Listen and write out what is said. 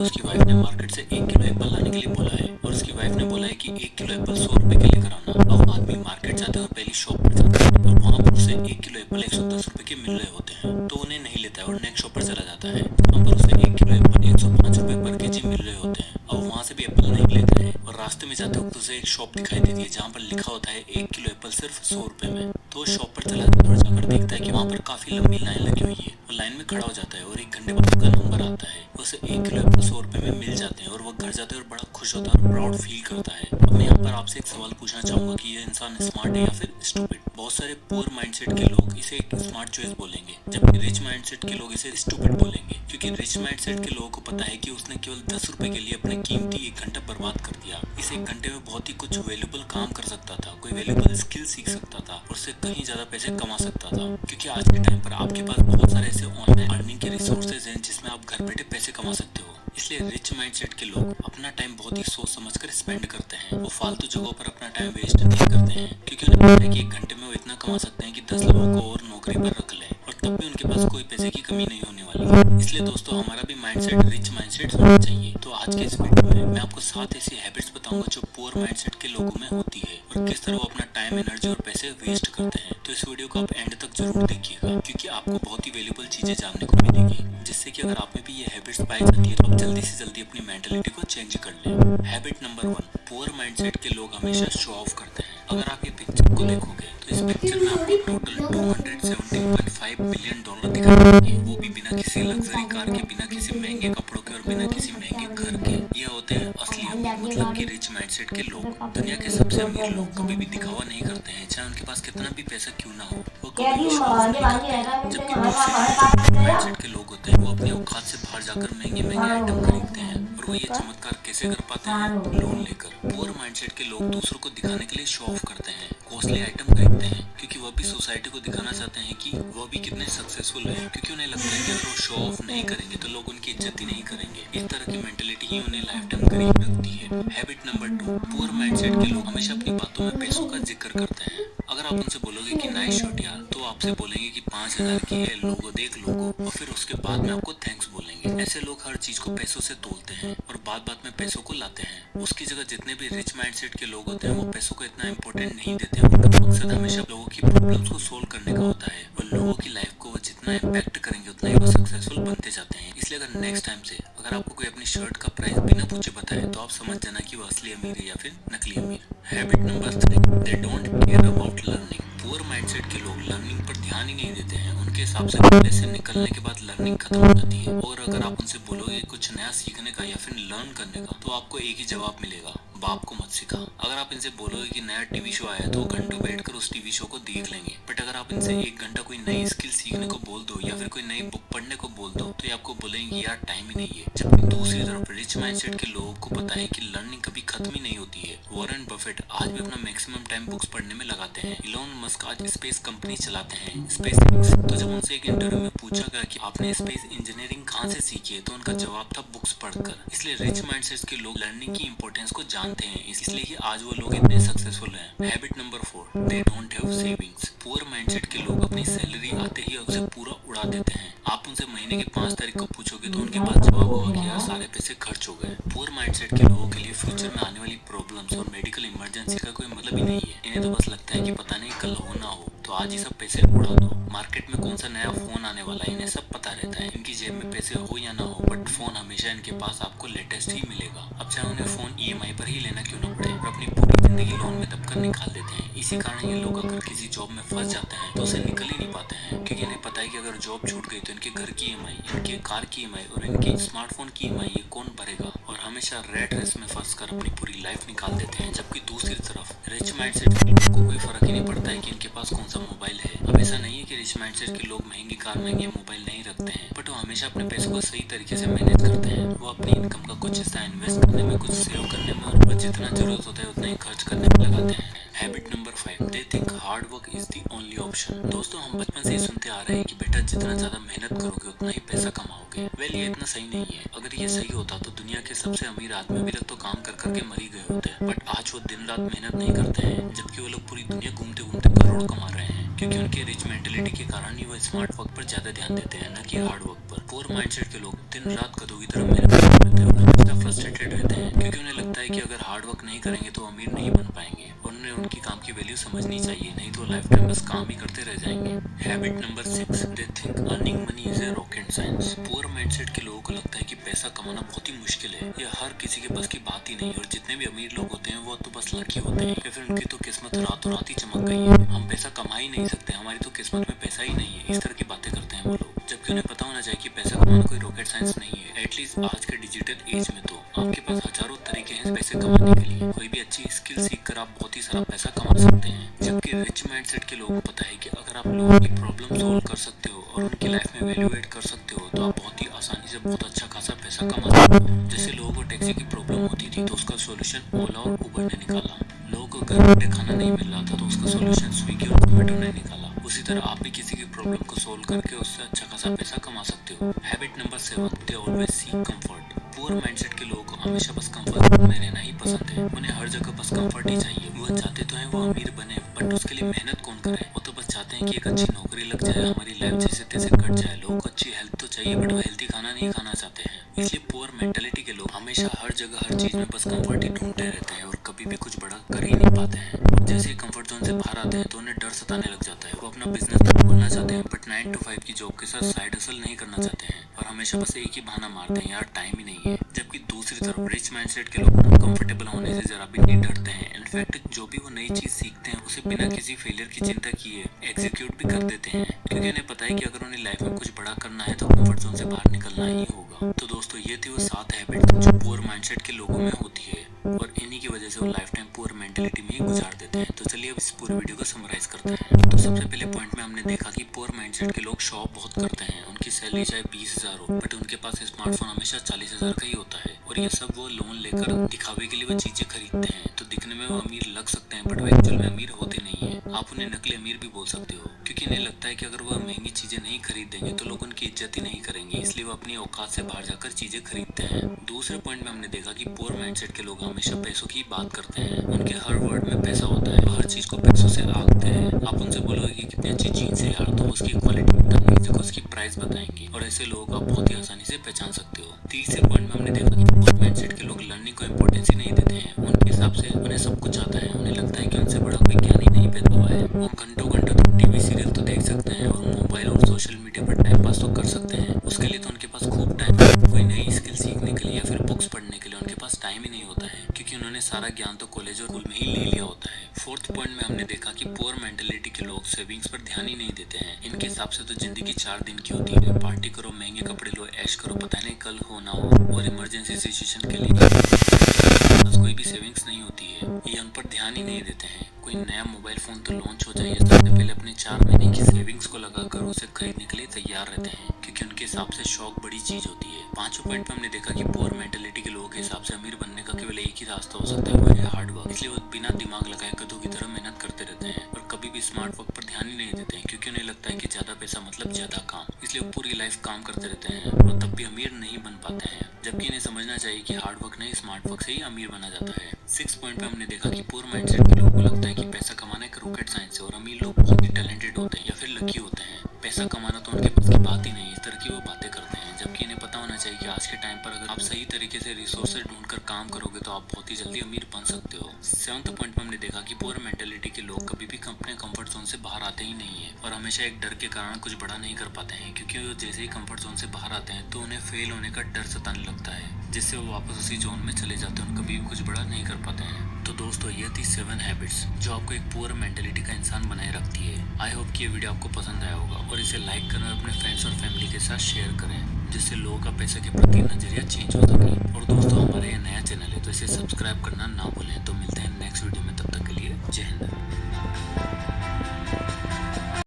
उसकी वाइफ ने मार्केट से 1 किलो एप्पल लाने के लिए बोला है और उसकी वाइफ ने बोला है कि 1 किलो एप्पल 100 रुपए के लेकर आना। अब आदमी मार्केट जाता है और पहली शॉप पर जाता है और वहाँ पर उसे 1 किलो एप्पल 110 रुपए के मिल रहे होते हैं, तो उन्हें नहीं लेता है और नेक्स्ट शॉप पर चला जाता है जहाँ पर उसे 1 किलो एप्पल 105 रुपए पर केजी मिल रहे होते हैं। अब वहाँ से भी एप्पल नहीं लेता है और रास्ते में जाते वक्त उसे एक शॉप दिखाई देती है जहाँ पर लिखा होता है 1 किलो एप्पल सिर्फ 100 रुपए में। तो उस शॉप पर चला जाता है और जाकर देखता है कि वहाँ पर काफी लंबी लाइन लगी हुई है और लाइन में खड़ा हो जाता है और 1 घंटे बाद उसका नंबर आता है। उसे 1 किलो एप्पल 100 रुपए में मिल जाते हैं और वो घर जाते हैं और बड़ा खुश होता है और प्राउड फील करता है। अब मैं यहाँ पर आपसे एक सवाल पूछना चाहूंगा कि ये इंसान स्मार्ट है या फिर स्टूपिड। बहुत सारे पुअर माइंडसेट के लोग इसे एक स्मार्ट चॉइस बोलेंगे जबकि रिच माइंडसेट के लोग इसे स्टूपिड बोलेंगे, क्योंकि रिच माइंडसेट के लोगों को पता है कि उसने केवल 10 रुपए के लिए अपने कीमती 1 घंटा बर्बाद कर दिया। इस 1 घंटे में बहुत ही कुछ वैल्यूबल काम कर सकता था, कोई वैल्यूबल स्किल सीख सकता था और उससे कहीं ज्यादा पैसे कमा सकता था। क्योंकि आज के टाइम पर आपके पास बहुत सारे ऐसे ऑनलाइन अर्निंग के रिसोर्सेज हैं जिसमें आप घर बैठे पैसे कमा सकते हो। इसलिए रिच माइंडसेट के लोग अपना टाइम बहुत ही सोच समझकर स्पेंड करते हैं। वो फालतू जगहों पर अपना टाइम वेस्ट नहीं करते हैं क्योंकि उन्हें पता है कि 1 घंटे में वो इतना कमा सकते हैं कि 10 लोगों को और नौकरी पर रख ले और तब भी उनके पास कोई पैसे की कमी नहीं होने वाली है। इसलिए दोस्तों हमारा भी माइंडसेट रिच माइंडसेट होना चाहिए। तो आज के इस वीडियो में मैं आपको 7 ऐसी हैबिट्स बताऊंगा जो पुअर माइंडसेट के लोगों में होती है और किस तरह वो अपना टाइम, एनर्जी और पैसे वेस्ट करते हैं। तो इस वीडियो को आप एंड तक जरूर देखिएगा क्योंकि आपको बहुत ही वैल्यूबल चीजें जानने को मिलेगी, जिससे कि अगर आप में भी ये हैबिट्स पाई जाती है तो आप जल्दी से जल्दी अपनी मेंटालिटी को चेंज कर लें। हैबिट नंबर 1, पुअर माइंडसेट के लोग हमेशा शो ऑफ करते हैं। अगर आप ये पिक्चर को देखोगे तो इस पिक्चर में आपको टोटल $270.5 बिलियन दिखाई देंगे, वो भी बिना किसी लग्जरी कार के, बिना किसी महंगे कपड़ों के और बिना किसी महंगे घर के। ये होते हैं असली अमीर, मतलब कि रिच माइंडसेट के लोग। दुनिया के सबसे अमीर लोग कभी भी दिखावा नहीं करते हैं, चाहे उनके पास कितना भी पैसा क्यों ना हो, वो कभी भी शो ऑफ नहीं करते हैं। जबकि दूसरे माइंडसेट के लोग होते हैं वो अपनी औकात से बाहर जाकर महंगे महंगे आइटम खरीदते हैं और वो ये चमत्कार कैसे कर पाते हैं? लोन लेकर। पुअर माइंडसेट के लोग दूसरों को दिखाने के लिए शो ऑफ करते हैं, कॉस्टली आइटम खरीदते हैं क्योंकि वह भी सोसाइटी को दिखाना चाहते हैं कि वह भी कितने सक्सेसफुल है, क्योंकि उन्हें लगता है कि अगर वो शो ऑफ नहीं करेंगे तो लोग उनकी इज्जत ही नहीं करेंगे। इस तरह की मेंटेलिटी ही उन्हें लाइफ टाइम गरीब रखती है। हैबिट नंबर 2, पुअर माइंडसेट के लोग हमेशा अपनी बातों में पैसों का जिक्र करते हैं। अगर आप उनसे बोलोगे कि नाइस शर्ट यार, तो आपसे बोलेंगे कि 5,000 की है, लोगो देख लोगो, और फिर उसके बाद में आपको थैंक्स बोलेंगे। ऐसे लोग हर चीज को पैसों से तोलते हैं और बात बात में पैसों को लाते हैं। उसकी जगह जितने भी रिच माइंडसेट के लोग होते हैं वो पैसों को इतना इंपॉर्टेंट नहीं देते। उनका मकसद हमेशा लोगों की प्रॉब्लम्स को सोल्व करने का होता है और लोगों की लाइफ को वो जितना इम्पैक्ट करेंगे उतना ही वो सक्सेसफुल बनते जाते हैं। इसलिए अगर नेक्स्ट टाइम से अगर आपको कोई अपनी शर्ट का प्राइस बिना पूछे बताए तो आप समझ जाना कि वो असली अमीर है या फिर नकली अमीर। Habit number 3, they don't care about learning. Poor mindset के लोग लर्निंग पर ध्यान ही नहीं देते हैं। उनके हिसाब से कॉलेज से निकलने के बाद लर्निंग खत्म हो जाती है और अगर आप उनसे बोलोगे कुछ नया सीखने का या फिर लर्न करने का तो आपको एक ही जवाब मिलेगा, बाप को मत सिखा। अगर आप इनसे बोलोगे कि नया टीवी शो आया तो घंटों बैठकर उस टीवी शो को देख लेंगे, बट अगर आप इनसे 1 घंटा कोई नई स्किल सीखने को बोल दो या फिर कोई नई बुक पढ़ने को बोल दो तो ये आपको बोलेंगे यार टाइम ही नहीं है। जबकि दूसरी तरफ रिच माइंडसेट के लोगों को पता है कि लर्निंग कभी खत्म ही नहीं होती है। वॉरेन बफेट आज भी अपना मैक्सिमम टाइम बुक्स पढ़ने में लगाते हैं। इलोन मस्क आज स्पेस कंपनी चलाते हैं, स्पेसएक्स। तो जब उनसे एक इंटरव्यू में पूछा गया कि आपने स्पेस इंजीनियरिंग कहाँ से सीखी है तो उनका जवाब था बुक्स पढ़कर। इसलिए रिच माइंडसेट के लोग लर्निंग की इंपॉर्टेंस को जानते हैं, इसलिए ही आज वो लोग इतने सक्सेसफुल हैं। Habit number 4, they don't have savings. Poor mindset के लोग अपनी सैलरी आते ही उसे पूरा उड़ा देते हैं। आप उनसे महीने की 5 तारीख को पूछोगे तो उनके पास जवाब होगा कि यार सारे पैसे खर्च हो गए। पुअर माइंडसेट के लोगों के लिए फ्यूचर में आने वाली प्रॉब्लम्स और मेडिकल इमरजेंसी का कोई मतलब ही नहीं है। इन्हें तो बस लगता है कि पता नहीं कल हो ना हो, तो आज ही सब पैसे उड़ा दो। मार्केट में कौन सा नया फोन आने वाला है इन्हें सब पता रहता है। इनकी जेब में पैसे हो या ना हो बट फोन हमेशा इनके पास आपको लेटेस्ट ही मिलेगा। अब चाहे उन्हें फोन ईएमआई पर ही लेना क्यों ना पड़े, और अपनी पूरी जिंदगी लोन में दबकर निकाल देते हैं। इसी कारण ये लोग अगर किसी जॉब में फंस जाते हैं तो उसे निकल ही नहीं पाते हैं, क्योंकि इन्हें पता है कि अगर जॉब छूट गई तो इनके घर की ईएमआई, इनके कार की ईएमआई और इनके स्मार्टफोन की ईएमआई ये कौन भरेगा, और हमेशा रेट रेस में फंसकर अपनी पूरी लाइफ निकाल देते हैं। जबकि दूसरी तरफ रिच माइंडसेट के लोगों को कोई फर्क ही नहीं पड़ता है कि इनके पास कौन सा मोबाइल है। अब ऐसा नहीं है कि रिच माइंडसेट के लोग महंगी कार, महंगे मोबाइल नहीं रखते हैं, बट वो हमेशा अपने पैसों को सही तरीके से मैनेज करते हैं। वो अपनी इनकम का कुछ हिस्सा इन्वेस्ट करने में, कुछ सेव करने में और जितना जरूरत होता है उतना ही खर्च करने में लगाते हैं। Habit number 5, they think hard work is the only option. दोस्तों हम बचपन से ही सुनते आ रहे हैं कि बेटा जितना ज्यादा मेहनत करोगे उतना ही पैसा कमाओगे। वेल ये इतना सही नहीं है। अगर ये सही होता तो दुनिया के सबसे अमीर आदमी अभी तक तो काम कर करके मर ही गए होते, बट आज वो दिन रात मेहनत नहीं करते हैं, जबकि वो लोग पूरी दुनिया घूमते घूमते करोड़ कमा रहे हैं, क्योंकि उनके रिच मेंटेलिटी के कारण ही वो स्मार्ट वर्क पर ज्यादा ध्यान देते हैं, न कि हार्ड वर्क पर। पुअर माइंडसेट के लोग दिन रात गधों की तरह मेहनत करते रहते हैं और हमेशा फ्रस्ट्रेटेड रहते हैं, क्योंकि उन्हें लगता है कि अगर हार्ड वर्क नहीं करेंगे तो अमीर नहीं बन पाएंगे, और उन्हें उनकी काम की वैल्यू समझनी चाहिए, नहीं तो लाइफ टाइम बस काम ही करते रह जाएंगे। Habit number 6, they think earning money is a rocket science. Poor mindset के लोगों को लगता है कि पैसा कमाना बहुत ही मुश्किल है, यह हर किसी के बस की बात ही नहीं, और जितने भी अमीर लोग होते हैं वो तो बस लकी होते हैं, या फिर उनकी तो किस्मत रातों रात ही चमक गई है। हम पैसा कमा ही नहीं सकते, हमारी तो किस्मत में पैसा ही नहीं है, इस तरह की बातें करते हैं वो लोग, जबकि उन्हें पता होना चाहिए कि पैसा कमाना कोई रॉकेट साइंस नहीं है। एटलीस्ट आज के डिजिटल एज में तो आपके पास हजारों तरीके हैं पैसे कमाने के लिए, कोई भी अच्छी स्किल सीख कर आप बहुत ही सारा पैसा कमा सकते हैं। जबकि रिच माइंडसेट के लोगों को पता है कि अगर आप लोगों की प्रॉब्लम सॉल्व कर सकते हो और उनकी लाइफ में वैल्यू ऐड कर सकते हो तो आप बहुत ही आसानी से बहुत अच्छा खासा पैसा कमा सकते हो। जैसे लोगों को टैक्सी की प्रॉब्लम होती थी तो उसका सोल्यूशन ओला और उबर ने निकाला, लोगों को घर बैठे खाना नहीं मिल रहा था तो उसका सोल्यूशन स्विगी और जोमेटो ने निकाला। उसी तरह आप भी किसी की प्रॉब्लम को सोल्व करके उससे अच्छा खासा पैसा कमा सकते हो। Habit number 7, they always seek comfort. Poor mindset के लोगों को हमेशा बस कंफर्ट में रहना ही पसंद है, उन्हें हर जगह बस कंफर्ट ही चाहिए। वो चाहते तो हैं वो अमीर बने, बट उसके लिए मेहनत कौन करे, वो तो बस चाहते हैं कि एक अच्छी नौकरी लग जाए, हमारी लाइफ जैसे तैसे कट जाए। लोगों को अच्छी हेल्थ तो चाहिए बट वो हेल्थी खाना नहीं खाना चाहते हैं, इसलिए पुअर मेंटेलिटी के लोग हमेशा हर जगह हर चीज में बस कंफर्ट ही ढूंढते रहते हैं और कभी भी कुछ बड़ा कर ही नहीं पाते हैं। जैसे ही कंफर्ट जोन से बाहर आते हैं तो उन्हें डर सताने लग जाता है, वो अपना बिजनेस तो खोलना चाहते हैं बट 9 to 5 की जॉब के साथ साइड हसल नहीं करना चाहते हैं, और हमेशा बस एक ही बहाना मारते हैं, यार टाइम ही नहीं है। जबकि दूसरी तरफ रिच माइंडसेट के लोग कंफर्टेबल होने से जरा भी नहीं डरते हैं, इनफैक्ट जो भी वो नई चीज सीखते हैं उसे बिना किसी फेलियर की चिंता किए एग्जीक्यूट भी कर देते हैं, क्योंकि उन्हें पता है कि अगर उन्हें लाइफ में कुछ बड़ा करना है तो कंफर्ट जोन से बाहर निकलना ही होगा। तो दोस्तों ये थी वो 7 हैबिट जो पुअर माइंडसेट के लोगों में होती है, और इन्हीं की वजह से वो लाइफ टाइम पुअर मेंटेलिटी में ही गुजार देते हैं। तो चलिए अब इस पूरे वीडियो को समराइज करते हैं। तो सबसे पहले पॉइंट में हमने देखा कि पुअर माइंडसेट के लोग शो ऑफ बहुत करते हैं, उनकी सैलरी चाहे 20,000 हो बट उनके पास स्मार्टफोन हमेशा 40,000 का ही होता है, और ये सब वो लोन लेकर दिखावे के लिए वो चीजें खरीदते हैं। तो दिखने में वो अमीर लग सकते हैं बट वो एक्चुअल में अमीर होते नहीं है। आप उन्हें नकली अमीर भी बोल सकते हो, क्योंकि इन्हें लगता है कि अगर वो महंगी चीजें नहीं खरीदेंगे तो लोग उनकी इज्जत ही नहीं करेंगे, इसलिए वो अपनी औकात से बाहर जाकर चीजें खरीदते हैं। दूसरे पॉइंट में हमने देखा कि पुअर माइंडसेट के लोग हमेशा पैसों की बात करते हैं, उनके हर वर्ड में पैसा होता है, हर चीज को पैसों से आंकते हैं। आप उनसे बोलोगे कि कितनी अच्छी जीन्स है यार, तो उसकी क्वालिटी बताएंगे, जब उसकी प्राइस बताएंगे, और ऐसे लोगों को आप बहुत ही आसानी से पहचान सकते हो। तीसरे पॉइंट में हमने देखा कि पुअर माइंडसेट के लोग लर्निंग को इंपॉर्टेंस ही नहीं देते हैं, उनके हिसाब से उन्हें सब कुछ आता है, उन्हें लगता है कि उनसे बड़ा कोई ज्ञानी नहीं पैदा हुआ है। वो घंटों घंटों तक टीवी सीरियल तो देख सकते हैं और मोबाइल और सोशल मीडिया पर टाइम पास तो कर सकते हैं, उसके लिए तो उनके पास खूब टाइम है। कोई नई स्किल सीखने के लिए या फिर बुक्स पढ़ने के लिए उनके पास टाइम ही नहीं होता है, क्योंकि उन्होंने सारा ज्ञान तो कॉलेज और स्कूल में ही ले लिया होता है। फोर्थ पॉइंट में हमने देखा कि पुअर मेंटेलिटी के लोग सेविंग्स पर ध्यान ही नहीं देते हैं, इनके हिसाब से तो जिंदगी 4 दिन की होती है, पार्टी करो, महंगे कपड़े लो, ऐश करो, पता नहीं कल हो ना हो, और इमरजेंसी सिचुएशन के लिए कोई भी सेविंग्स नहीं होती है, ये उन पर ध्यान ही नहीं देते हैं। कोई नया मोबाइल फोन तो लॉन्च हो जाए सबसे पहले अपने 4 महीने की सेविंग्स को लगाकर उसे खरीदने के लिए तैयार रहते हैं, क्योंकि उनके हिसाब से शौक बड़ी चीज होती है। पांचवें पॉइंट में हमने देखा कि पुअर मेंटेलिटी के लोगों के हिसाब से अमीर बनने का केवल एक ही रास्ता हो सकता है, वो है हार्ड वर्क। इसलिए वो बिना दिमाग लगाए गधों की तरह मेहनत करते रहते हैं और कभी भी स्मार्ट वर्क पर ध्यान ही नहीं देते हैं, क्योंकि उन्हें लगता है कि ज्यादा पैसा मतलब ज्यादा काम, इसलिए वो पूरी लाइफ काम करते रहते हैं और तब भी अमीर नहीं बन पाते हैं। जबकि इन्हें समझना चाहिए कि हार्ड वर्क नहीं, स्मार्ट वर्क से ही अमीर बना जाता है। 6 पॉइंट में हमने देखा कि पुअर माइंडसेट के लोगों को लगता है कि पैसा कमाना एक रॉकेट साइंस है और अमीर लोग बहुत ही टैलेंटेड होते हैं या फिर लकी होते हैं, पैसा कमाना तो उनके पास की बात ही नहीं, इस तरह की वो बातें करते हैं। जबकि इन्हें पता होना चाहिए कि आज के टाइम पर अगर आप सही तरीके से रिसोर्सेज ढूंढकर काम करोगे तो आप बहुत ही जल्दी अमीर बन सकते हो। 7th पॉइंट में हमने देखा कि पुअर मेंटेलिटी के लोग कभी भी अपने कंफर्ट जोन से बाहर आते ही नहीं है और हमेशा एक डर के कारण कुछ बड़ा नहीं कर पाते हैं, क्योंकि वो जैसे ही कंफर्ट जोन से बाहर आते हैं तो उन्हें फेल होने का डर सताने लगता है, जिससे वो वापस उसी जोन में चले जाते हैं और कभी भी कुछ बड़ा नहीं कर पाते हैं। तो दोस्तों ये थी 7 हैबिट्स जो आपको एक पुअर मेंटेलिटी का इंसान बनाए रखती है। आई होप कि ये वीडियो आपको पसंद आया होगा, और इसे लाइक करें और अपने फ्रेंड्स और फैमिली के साथ शेयर करें, जिससे लोगों का पैसे के प्रति नजरिया चेंज हो सके। और दोस्तों हमारा ये नया चैनल है तो इसे सब्सक्राइब करना ना भूलें। तो मिलते हैं नेक्स्ट वीडियो में, तब तक के लिए जय हिंद।